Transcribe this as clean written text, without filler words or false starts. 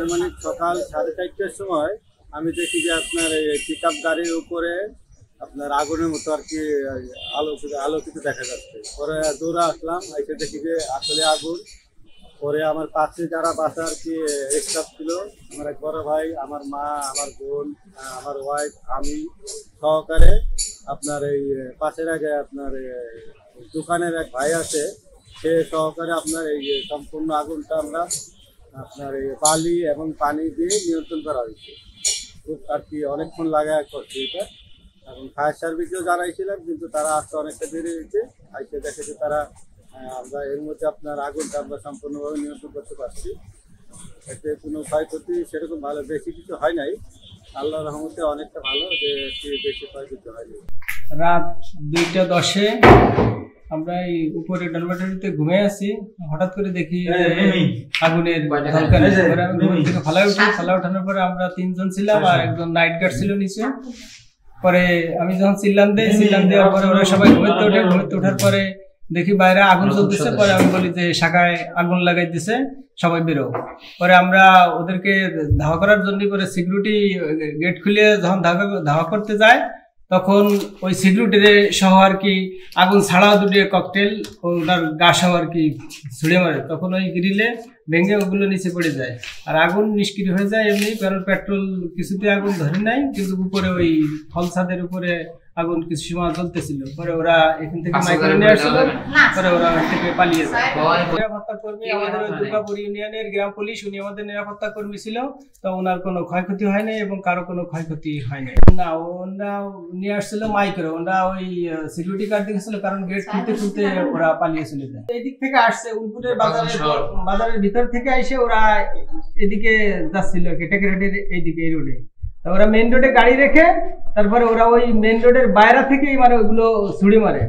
আনুমানিক সকাল 4:30টার সময় আমি দেখি যে আপনার এই পিকআপ গাড়ির উপরে আপনার আগুনের মতো আর কি আলোকিত দেখা যাচ্ছে। পরে দৌড়ে আসলাম, এসে দেখি যে আসলে আগুন। পরে আমার পাশে যারা বাসা আর কি স্টাফ ছিল, আমার এক বড় ভাই, আমার মা, আমার বোন, আমার ওয়াইফ, আমি সহকারে আপনার এই পাশের আগে আপনার দোকানের এক ভাই আছে, সে সহকারে আপনার এই সম্পূর্ণ আগুনটা আমরা আপনার এই বালি এবং পানি দিয়ে নিয়ন্ত্রণ করা হয়েছে। খুব আর কি অনেকক্ষণ লাগায় করছে এটা। এখন ফায়ার সার্ভিসেও জানাইছিলাম, কিন্তু তারা আসতে অনেকটা দেরি হয়েছে। আজকে দেখে যে তারা আমরা এর মধ্যে আপনার আগুনটা আমরা সম্পূর্ণভাবে নিয়ন্ত্রণ করতে পারছি। এতে কোনো ক্ষয়ক্ষতি সেরকম ভালো বেশি কিছু হয় নাই, আল্লাহর রহমতে অনেকটা ভালো, যে বেশি ক্ষয়ক্ষতি হয়নি। রাত 2:10-এ আমরা এই উপরে ডরমেটরিতে ঘুমিয়ে আছি, হঠাৎ করে দেখি আগুনের ঝলকানি। আমি ঘুম থেকে ফালায় উঠি, ফালায় ওঠানোর পরে আমরা 3 জন ছিলাম আর একজন নাইট গার্ড ছিল নিচে। পরে আমি যখন চিল্লান দেওয়ার পরে ওরা সবাই ঘুমেতে ওঠে। ঘুমেতে ওঠার পরে দেখি বাইরে আগুন জ্বলতেছে। পরে আমি বলি যে শাখায় আগুন লাগাই দিছে, সবাই বেরো। পরে আমরা ওদেরকে ধাওয়া করার জন্য করে সিকিউরিটি গেট খুলে যখন ধাওয়া করতে যায়, তখন ওই সিকিউরিটির সহ আর কি আগুন ছাড়াও দুটি ককটেল ওনার গা সহ আর কি ছুড়ে মারে। তখন ওই গ্রিলে ভেঙে ওগুলো নিচে পড়ে যায় আর আগুন নিষ্ক্রিয় হয়ে যায় এমনি, কারণ পেট্রোল কিছুতে আগুন ধরে নাই, কিন্তু উপরে ওই ফল ছাদের উপরে আগুন কিছু সময় জ্বলতেছিল। পরে ওরা এখান থেকে মাইক্রো নিয়ে আসছিল, পরে ওরা থেকে পালিয়ে যায়। নিরাপত্তা কর্মী আমাদের ওই দুর্গাপুর ইউনিয়নের গ্রাম পুলিশ, উনি আমাদের নিরাপত্তা কর্মী ছিল। তো ওনার কোনো ক্ষয়ক্ষতি হয় নাই এবং কারো কোনো ক্ষয়ক্ষতি হয় নাই। না, ওরা নিয়ে আসছিল মাইক্রো, ওরা ওই সিকিউরিটি গার্ড দেখেছিল, কারণ গেট খুলতে ওরা পালিয়ে চলে যায়। এই দিক থেকে আসছে উনপুরের বাজারের ভিতর থেকে এসে ওরা এদিকে যাচ্ছিল টেকেরাটির এইদিকে, এই রোডে। ওরা মেইন রোডে গাড়ি রেখে তারপরে ওরা ওই মেইন রোডের বাইরে থেকেই মানে ওইগুলো ছুড়ে মারে।